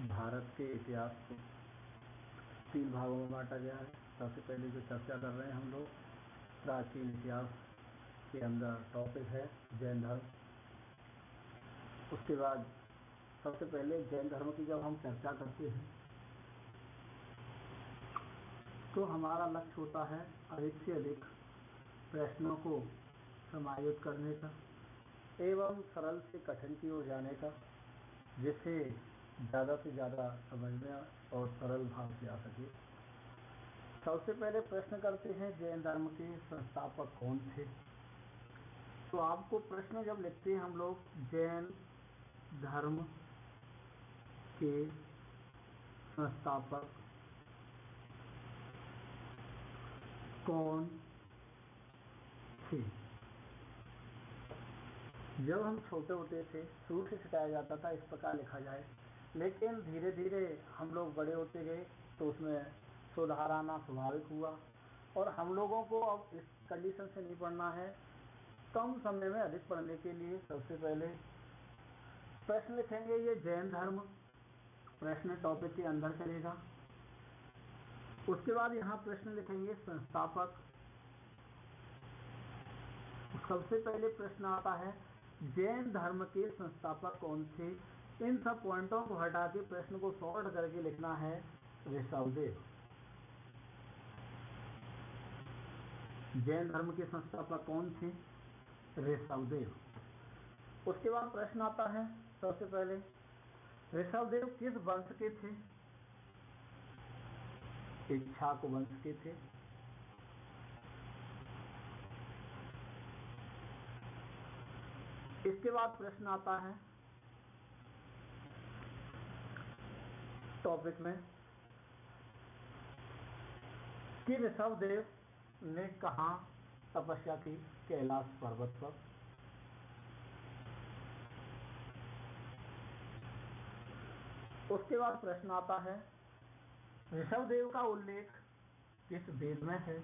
भारत के इतिहास को 3 भागों में बांटा गया है। सबसे पहले जो चर्चा कर रहे हैं हम लोग, प्राचीन इतिहास के अंदर टॉपिक है जैन धर्म। उसके बाद सबसे पहले जैन धर्म की जब हम चर्चा करते हैं तो हमारा लक्ष्य होता है अधिक से अधिक प्रश्नों को समायोजित करने का एवं सरल से कठिन की ओर जाने का, जिससे ज़्यादा से ज़्यादा समझ में और सरल भाव से आ सके। सबसे पहले प्रश्न करते हैं जैन धर्म के संस्थापक कौन थे। तो आपको प्रश्न जब लिखते हैं हम लोग जैन धर्म के संस्थापक कौन थे, जब हम छोटे होते थे शुरू से सिखाया जाता था इस प्रकार लिखा जाए, लेकिन धीरे धीरे हम लोग बड़े होते गए तो उसमें सुधार आना स्वाभाविक हुआ और हम लोगों को अब इस कंडीशन से नहीं पढ़ना है। कम समय में अधिक पढ़ने के लिए सबसे पहले प्रश्न लिखेंगे ये जैन धर्म, प्रश्न टॉपिक के अंदर चलेगा। उसके बाद यहाँ प्रश्न लिखेंगे संस्थापक। सबसे पहले प्रश्न आता है जैन धर्म के संस्थापक कौन थे। इन सब पॉइंटों को हटा के प्रश्न को सॉर्ट करके लिखना है ऋषभदेव। जैन धर्म के संस्थापक कौन थे? ऋषभदेव। उसके बाद प्रश्न आता है सबसे पहले ऋषभदेव किस वंश के थे? इक्ष्वाकु वंश के थे। इसके बाद प्रश्न आता है टॉपिक में कि ऋषभदेव ने कहाँ तपस्या की? कैलाश पर्वत पर। उसके बाद प्रश्न आता है ऋषभदेव का उल्लेख किस वेद में है?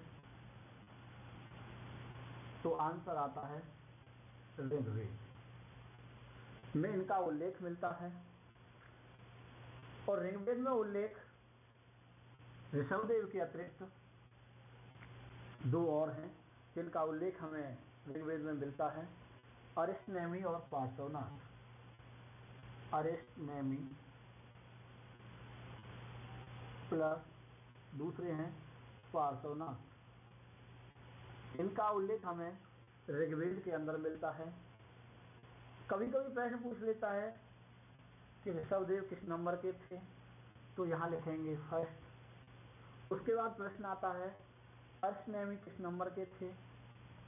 तो आंसर आता है ऋग्वेद में इनका उल्लेख मिलता है। और ऋग्वेद में उल्लेख ऋषभदेव के अतिरिक्त 2 और हैं जिनका उल्लेख हमें ऋग्वेद में मिलता है, अरिष्टनेमी और पार्श्वनाथ। अरिष्टनेमी प्लस दूसरे हैं पार्श्वनाथ, इनका उल्लेख हमें ऋग्वेद के अंदर मिलता है। कभी कभी प्रश्न पूछ लेता है कि ऋषभदेव किस नंबर के थे, तो यहाँ लिखेंगे फर्स्ट। उसके बाद प्रश्न आता है अरिष्टनेमी किस नंबर के थे?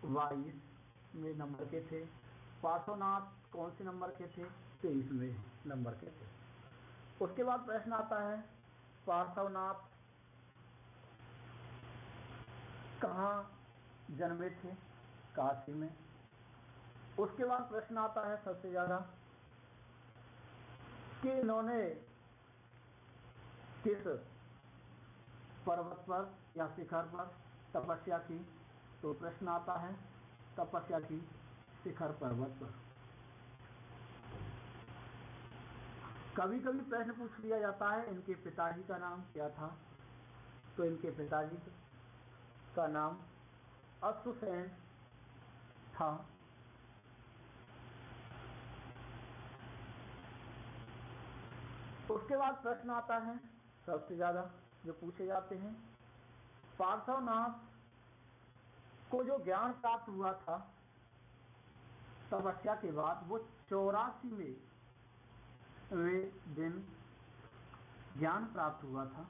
22वें नंबर के थे। पार्श्वनाथ कौन से नंबर के थे? 23वें नंबर के थे। उसके बाद प्रश्न आता है पार्श्वनाथ कहाँ जन्मे थे? काशी में। उसके बाद प्रश्न आता है सबसे ज्यादा कि इन्होंने किस पर्वत पर या शिखर पर तपस्या की? तो प्रश्न आता है तपस्या की शिखर पर्वत पर। कभी कभी प्रश्न पूछ लिया जाता है इनके पिताजी का नाम क्या था? तो इनके पिताजी का नाम अश्वसेन था। उसके बाद प्रश्न आता है सबसे ज्यादा जो पूछे जाते हैं पार्श्वनाथ को जो ज्ञान प्राप्त हुआ था तपस्या के बाद, वो 84वें दिन ज्ञान प्राप्त हुआ था।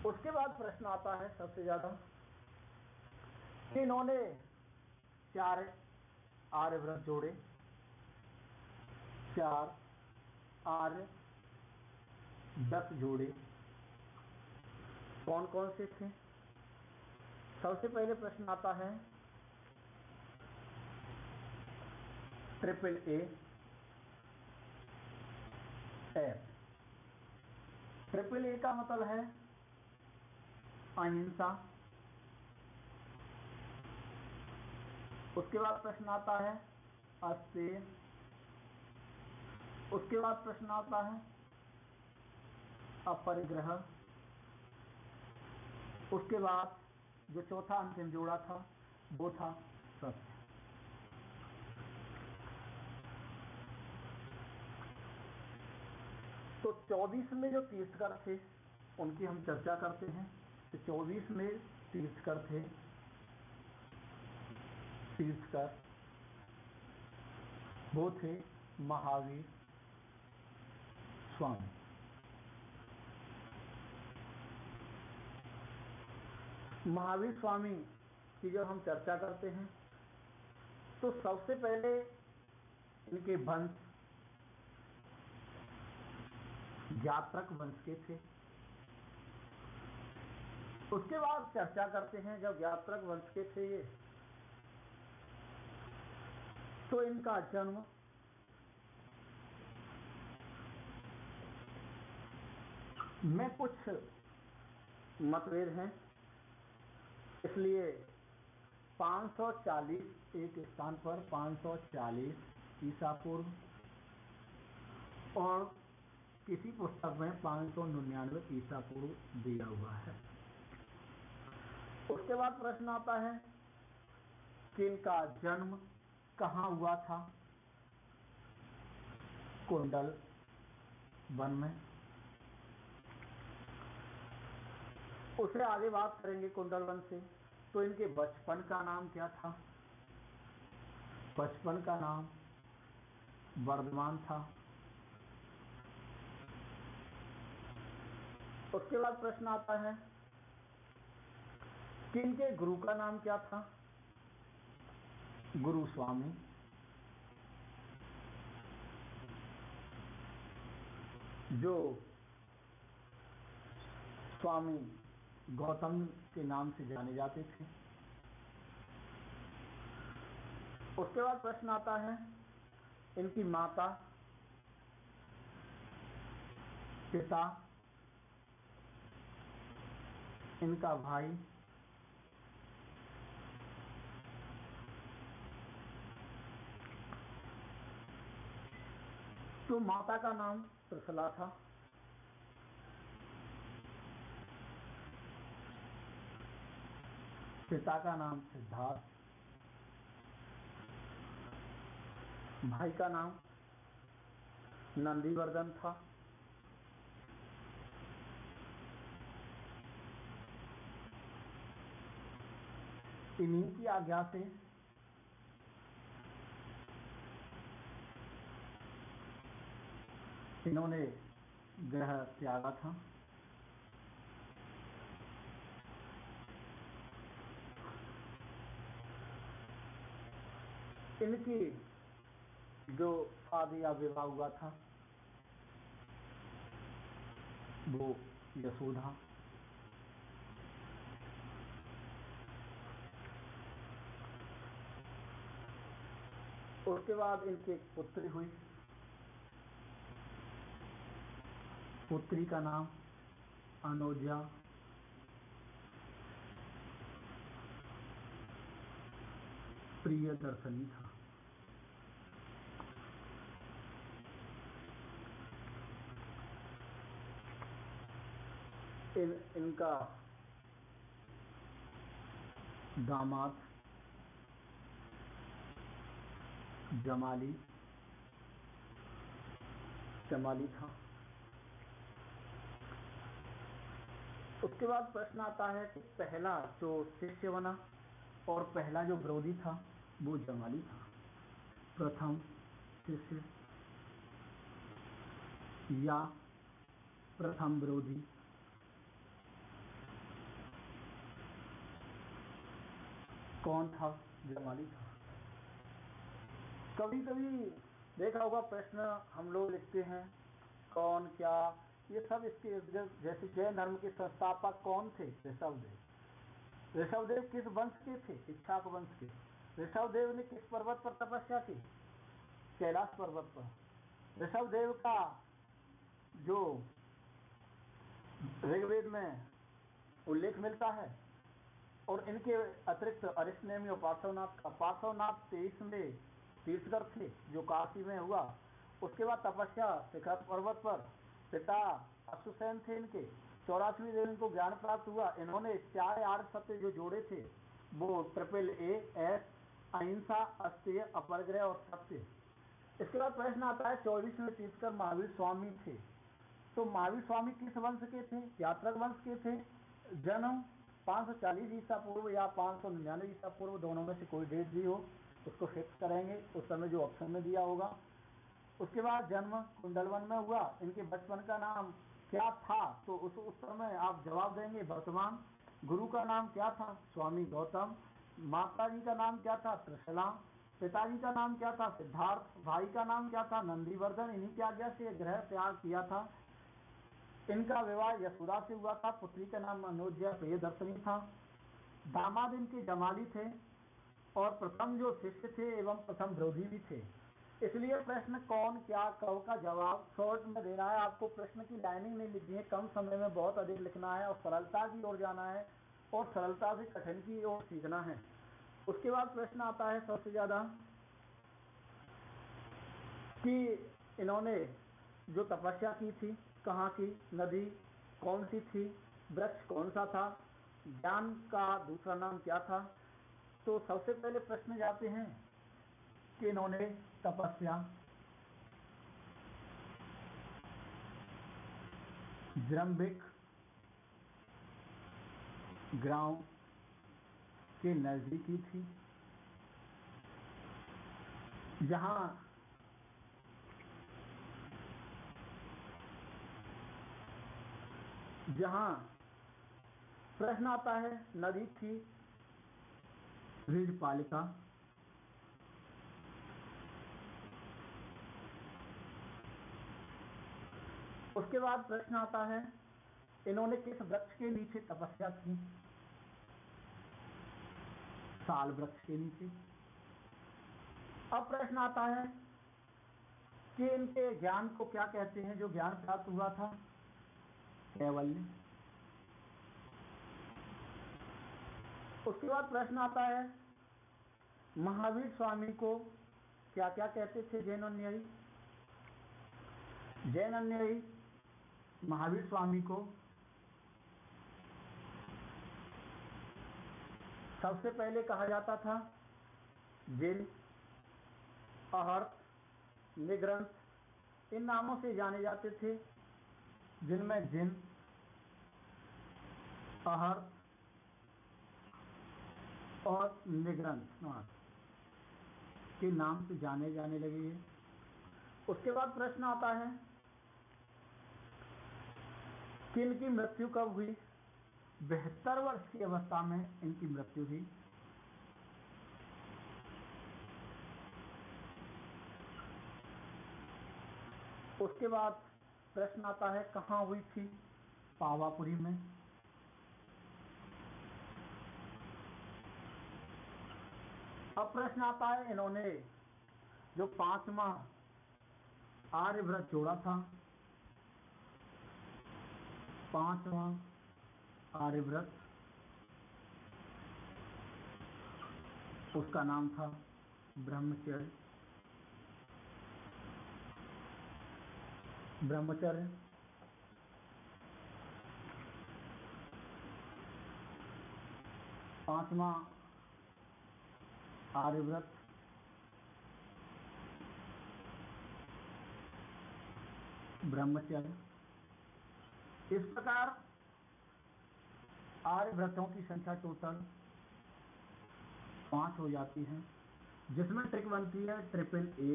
उसके बाद प्रश्न आता है सबसे ज्यादा कि इन्होंने 4 आर्यव्रत जोड़े। 4 आर्यव्रत जोड़े कौन कौन से थे? सबसे पहले प्रश्न आता है AAA AAA का मतलब है अहिंसा। उसके बाद प्रश्न आता है अस्तेय उसके बाद प्रश्न आता है अपरिग्रह। उसके बाद जो चौथा अंतिम जोड़ा था वो था सत्य। तो 24 में जो तीर्थकर थे उनकी हम चर्चा करते हैं। तो 24 में तीर्थकर थे। तीर्थकर वो थे महावीर स्वामी। महावीर स्वामी की जब हम चर्चा करते हैं तो सबसे पहले इनके वंश यात्रक वंश के थे। उसके बाद चर्चा करते हैं जब यात्रक वंश के थे ये, तो इनका जन्म में कुछ मतभेद हैं, इसलिए 540 एक स्थान पर 540 ईसा पूर्व और किसी पुस्तक में 599 ईसा पूर्व दिया हुआ है। उसके बाद प्रश्न आता है कि इनका जन्म कहाँ हुआ था? कुंडल वन में। उससे आगे बात करेंगे कुंडल वन से। तो इनके बचपन का नाम क्या था? बचपन का नाम वर्धमान था। उसके बाद प्रश्न आता है कि इनके गुरु का नाम क्या था? गुरु स्वामी। जो स्वामी गौतम के नाम से जाने जाते थे। उसके बाद प्रश्न आता है इनकी माता, पिता, इनका भाई, तो माता का नाम त्रिशला था। पिता का नाम सिद्धार्थ, भाई का नाम नंदीवर्धन था। इन्हीं की आज्ञा से इन्होंने ग्रह त्यागा था। इनकी जो शादी या विवाह हुआ था वो यशोदा। उसके बाद इनकी एक पुत्री हुई। पुत्री का नाम अनुजा। प्रियदर्शनी था। इनका दामाद जमाली था। उसके बाद प्रश्न आता है कि पहला जो शिष्य बना और पहला जो विरोधी था वो जमाली था। प्रथम शिष्य या प्रथम विरोधी कौन था? जमाली था। कभी कभी देखा होगा प्रश्न हम लोग लिखते हैं कौन क्या, ये सब इसके जैसे जैन धर्म के संस्थापक कौन थे? ऋषभदेव। ऋषभदेव किस वंश के थे? इक्ष्वाकु वंश के। ऋषभदेव ने किस पर्वत पर तपस्या की? कैलाश पर्वत पर। ऋषभदेव का जो ऋग्वेद में उल्लेख मिलता है और इनके अतिरिक्त अरिष्टनेमी और पार्श्वनाथ का। पार्श्वनाथ 23 में तीर्थकर थे जो काशी में हुआ, उसके बाद तपस्या शिखर पर्वत पर पिता अश्वसेन थे इनके, 84वें दिन इनको ज्ञान प्राप्त हुआ। इन्होंने 4 आर्य सत्य जो जोड़े थे वो ट्रिपल ए एस, अहिंसा, अस्तेय, अपरग्रह और सत्य। इसके बाद प्रश्न आता है 24वें तीर्थकर महावीर स्वामी थे। तो महावीर स्वामी किस वंश के थे? यात्रक वंश के थे। जन्म 540 ईसा पूर्व या 599 ईसा पूर्व, दोनों में से कोई डेट दी हो उसको फिक्स करेंगे उस समय जो ऑप्शन में दिया होगा। उसके बाद जन्म कुंडलवन में हुआ। इनके बचपन का नाम क्या था? तो उस समय आप जवाब देंगे वर्तमान। गुरु का नाम क्या था? स्वामी गौतम। माता जी का नाम क्या था? त्रिशला। पिताजी का नाम क्या था? सिद्धार्थ। भाई का नाम क्या था? नंदीवर्धन। इन्हीं की आज्ञा से ग्रह त्याग किया था। इनका विवाह यशोदा से हुआ था। पुत्री का नाम अनुज्ञा प्रियदर्शनी था। दामाद इनके जमाली थे और प्रथम जो शिष्य थे एवं प्रथम विरोधी भी थे। इसलिए प्रश्न कौन क्या कब का जवाब शॉर्ट में देना है आपको। प्रश्न की लाइनिंग नहीं लिखनी है, कम समय में बहुत अधिक लिखना है और सरलता की ओर जाना है और सरलता से कठिन की ओर सीखना है। उसके बाद प्रश्न आता है सबसे ज्यादा कि इन्होंने जो तपस्या की थी कहाँ की, नदी कौन सी थी, वृक्ष कौन सा था, ज्ञान का दूसरा नाम क्या था। तो सबसे पहले प्रश्न जाते हैं कि इन्होंने तपस्या जृंबिक ग्राम के नजदीक की थी, जहां प्रश्न आता है नदी थी ऋजपालिका। उसके बाद प्रश्न आता है इन्होंने किस वृक्ष के नीचे तपस्या की? साल वृक्ष के नीचे। अब प्रश्न आता है कि इनके ज्ञान को क्या कहते हैं, जो ज्ञान प्राप्त हुआ था? कैवल्य। उसके बाद प्रश्न आता है महावीर स्वामी को क्या क्या कहते थे जैन अनुयायी? जैन अनुयायी महावीर स्वामी को सबसे पहले कहा जाता था जिन, अहर्त, निग्रंथ, इन नामों से जाने जाते थे, जिनमें जिन, अहर्त और निग्रंथ के नाम से जाने जाने लगे हैं। उसके बाद प्रश्न आता है कि इनकी मृत्यु कब हुई? 72 वर्ष की अवस्था में इनकी मृत्यु हुई। उसके बाद प्रश्न आता है कहाँ हुई थी? पावापुरी में। अब प्रश्न आता है इन्होंने जो 5वां आर्यव्रत जोड़ा था, 5वां आर्यव्रत, उसका नाम था ब्रह्मचर्य। ब्रह्मचर्य। 5वां आर्यव्रत ब्रह्मचर्य। इस प्रकार आर्यव्रतों की संख्या टोटल 5 हो जाती है, जिसमें ट्रिक बनती है ट्रिपल ए,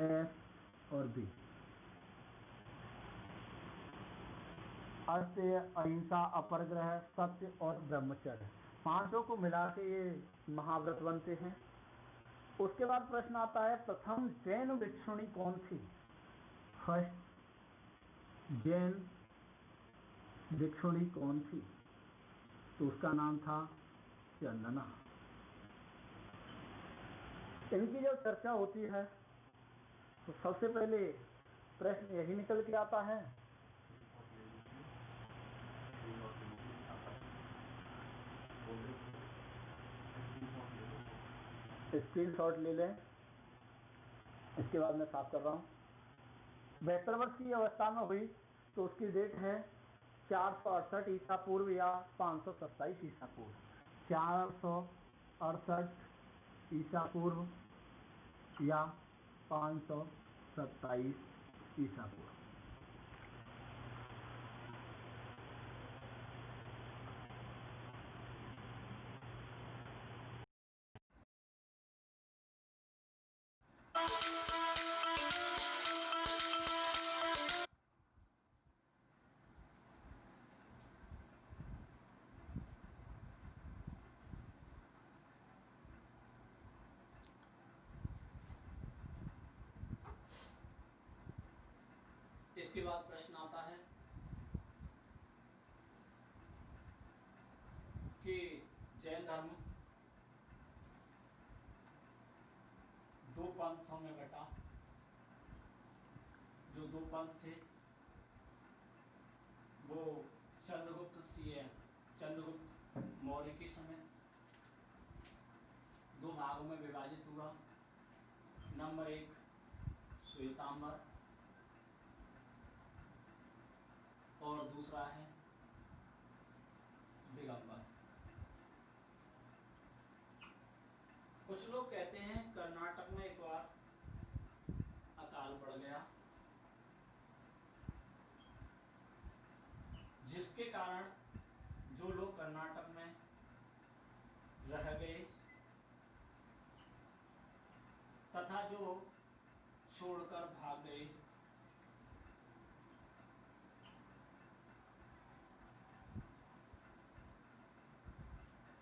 एस और बी। अस्तेय, अहिंसा, अपरग्रह, सत्य और ब्रह्मचर्य, 5 को मिला के ये महाव्रत बनते हैं। उसके बाद प्रश्न आता है प्रथम जैन भिक्षुणी कौन थी? फर्स्ट जैन भिक्षुणी कौन थी? तो उसका नाम था चंदना। इनकी जब चर्चा होती है तो सबसे पहले प्रश्न यही निकल के आता है स्क्रीनशॉट ले लें। इसके बाद मैं साफ कर रहा हूँ। 72 वर्ष की अवस्था में हुई तो उसकी डेट है 468 ईसा पूर्व या 527 ईसा पूर्व। 468 ईसा पूर्व या 527 ईसा पूर्व। इसके बाद प्रश्न आता है कि जैन धर्म दो पंथों में बटा। जो दो पंथ थे वो चंद्रगुप्त मौर्य के समय दो भागों में विभाजित हुआ। नंबर 1 श्वेतांबर और दूसरा है दिगंबर। कुछ लोग कहते हैं कर्नाटक में एक बार अकाल पड़ गया, जिसके कारण जो लोग कर्नाटक में रह गए तथा जो छोड़कर भाग गए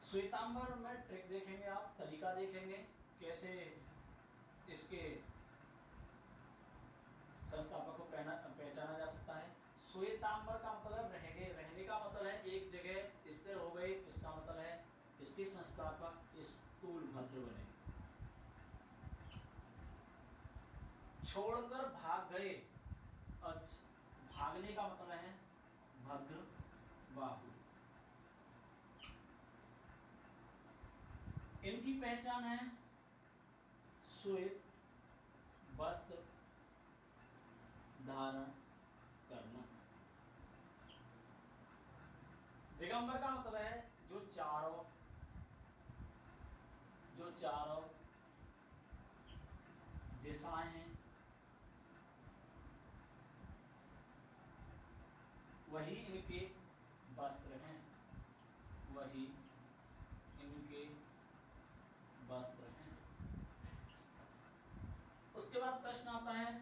श्वेतांबर में ट्रिक देखेंगे आप, तरीका देखेंगे कैसे इसके संस्थापक को पहचाना जा सकता है। श्वेतांबर का मतलब रहने का मतलब है एक जगह स्थिर हो गए। इसका मतलब है इसके संस्थापक स्थूलभद्र बने। छोड़कर भाग गए, भागने का मतलब है भद्र बाहु। इनकी पहचान है श्वेत वस्त्र धारण करना। दिगंबर का मतलब है जो चारों दिशाएं हैं वही इनके वस्त्र हैं, वही इनके वस्त्र हैं। उसके बाद प्रश्न आता है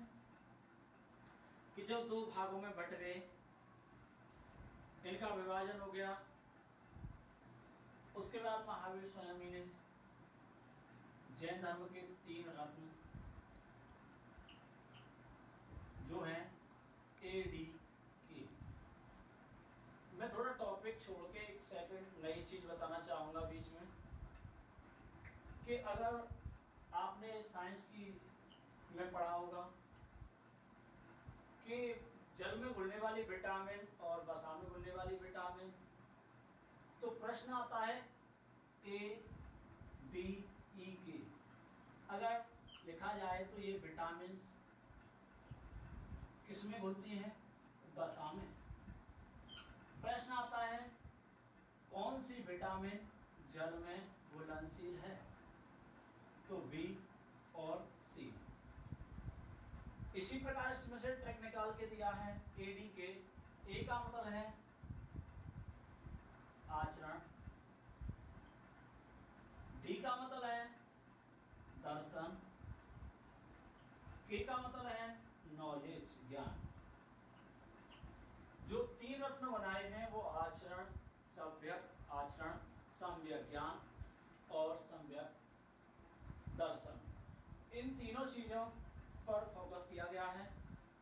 कि जब दो भागों में बट गए, इनका विभाजन हो गया, उसके बाद महावीर स्वामी ने जैन धर्म के 3 रत्न जो हैं AD के। मैं थोड़ा टॉपिक छोड़ के एक सेकंड नई चीज बताना चाहूंगा बीच में कि अगर आपने साइंस की में पढ़ा होगा कि जल में घुलने वाली विटामिन और वसा में घुलने वाली विटामिन, तो प्रश्न आता है ADE अगर लिखा जाए तो ये विटामिन किस में घुलती हैं? वसा में। प्रश्न आता है कौन सी विटामिन जल में घुलनशील है? तो B और C। इसी प्रकार इसमें से ट्रिक निकाल के दिया है AD के। A का मतलब है आचरण, D का मतलब है दर्शन, K का मतलब है नॉलेज ज्ञान। जो 3 रत्न बनाए हैं वो आचरण, सम्यक ज्ञान और सम्यक दर्शन, इन तीनों चीजों पर फोकस किया गया है।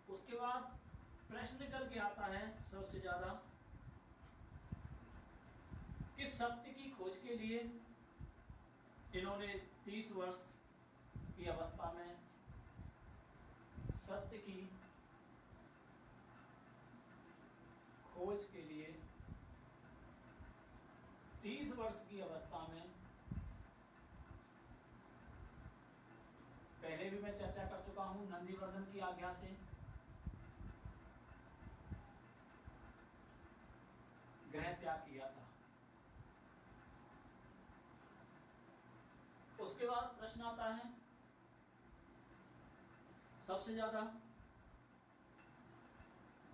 उसके बाद प्रश्न निकल के आता है सबसे ज्यादा कि सत्य की खोज के लिए इन्होंने 30 वर्ष की अवस्था में सत्य की खोज के लिए 30 वर्ष की अवस्था में, पहले भी मैं चर्चा कर चुका चुका हूं नंदीवर्धन की आज्ञा से गृह त्याग किया था। उसके बाद प्रश्न आता है सबसे ज्यादा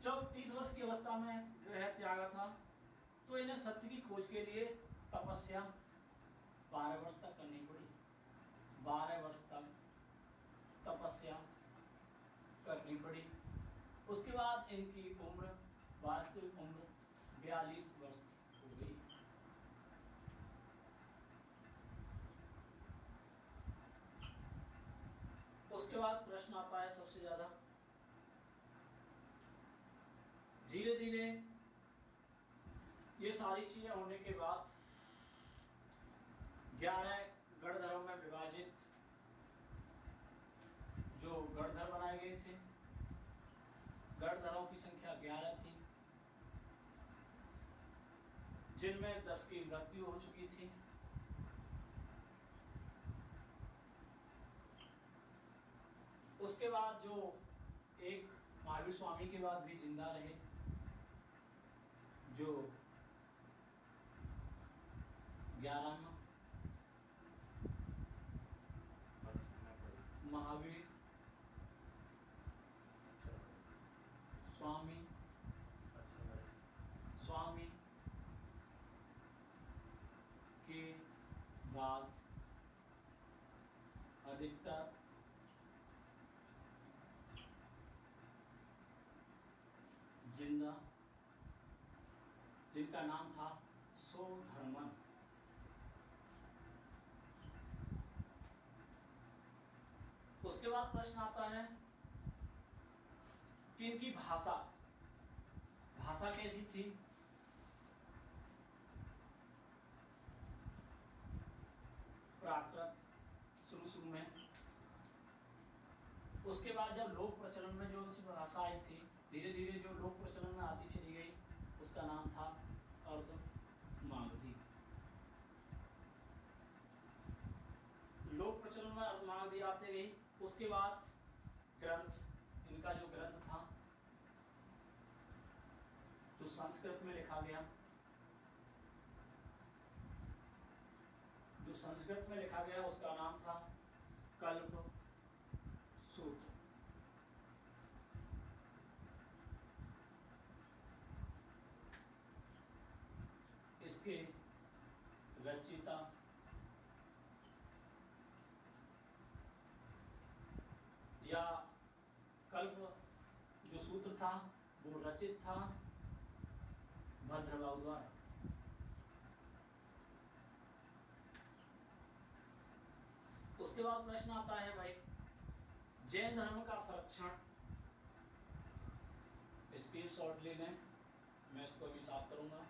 जब 30 वर्ष की अवस्था में गृह त्यागा था तो इन्हें सत्य की खोज के लिए तपस्या 12 वर्ष तक करनी पड़ी। 12 वर्ष तक तपस्या करनी पड़ी। उसके बाद इनकी उम्र, वास्तविक उम्र 42 वर्ष हो गई। उसके बाद प्रश्न आता है सबसे ज्यादा धीरे धीरे ये सारी चीजें होने के बाद 11 गढ़धरों में विभाजित जो गढ़धर बनाए गए थे, गढ़धरों की संख्या 11 थी, जिनमें 10 की मृत्यु हो चुकी थी। उसके बाद जो एक महावीर स्वामी के बाद भी जिंदा रहे, जो 11वां महावीर स्वामी के बाद अधिकतर जिंदा, जिनका नाम था सोधर्मन। उसके बाद प्रश्न आता है कि इनकी भाषा कैसी थी। प्राकृत शुरू में, उसके बाद जब लोक प्रचलन में जो उनकी भाषा आई थी, धीरे धीरे जो लोक प्रचलन में आती चली गई, उसका नाम था अर्धमागधी। लोक प्रचलन में अर्धमागधी आते गई। उसके बाद ग्रंथ, इनका जो ग्रंथ था जो संस्कृत में लिखा गया, उसका नाम था कल्प सूत्र। इसके रचयिता या कल्प जो सूत्र था वो रचित था भद्रबाहु द्वारा। उसके बाद प्रश्न आता है भाई जैन धर्म का संरक्षण। स्क्रीनशॉट ले लें, मैं इसको अभी साफ करूंगा।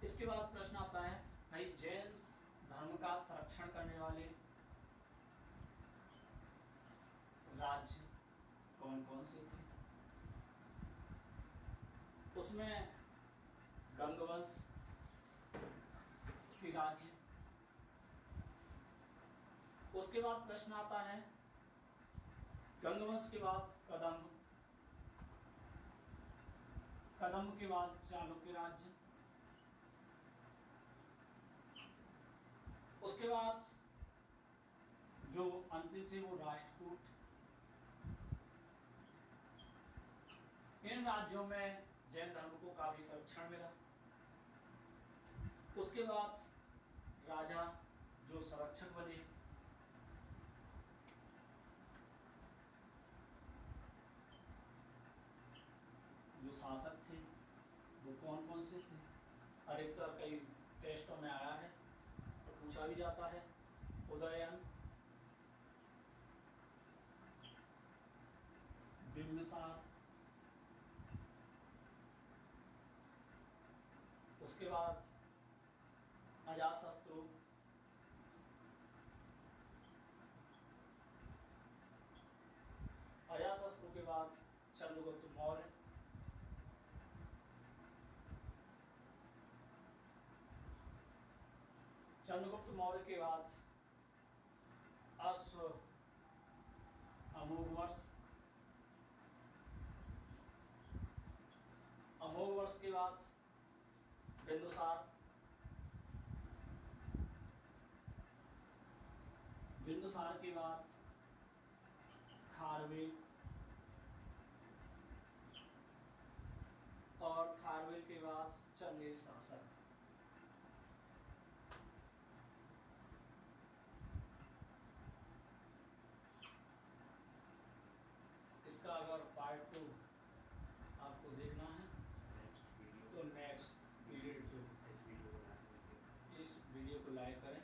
इसके बाद प्रश्न आता है भाई जैन धर्म का संरक्षण करने वाले राज्य कौन कौन से थे। उसमें गंगवंश के राज्य। उसके बाद प्रश्न आता है गंगवंश के बाद कदम्ब, कदम्ब के बाद चालुक्य राज्य। उसके बाद जो अंतिम थे वो राष्ट्रकूट। इन राज्यों में जैन धर्म को काफी संरक्षण मिला। उसके बाद राजा जो संरक्षक बने, जो शासक थे वो कौन कौन से थे। अधिकतर कई टेस्टों में आया है और पूछा भी जाता है। उदयन, बिंबिसार, उसके बाद अजातशत्रु, अजातशत्रु के बाद चंद्रगुप्त मौर्य, चंद्रगुप्त मौर्य के बाद अमोघ वर्ष, अमोघ वर्ष के बाद बिंदुसार, बिंदुसार के बाद खारवेल, और खारवेल के बाद चंगेज शासक। इसका अगर पार्ट 2 आपको देखना है तो नेक्स्ट पीरियड जो इस वीडियो को लाइक करें,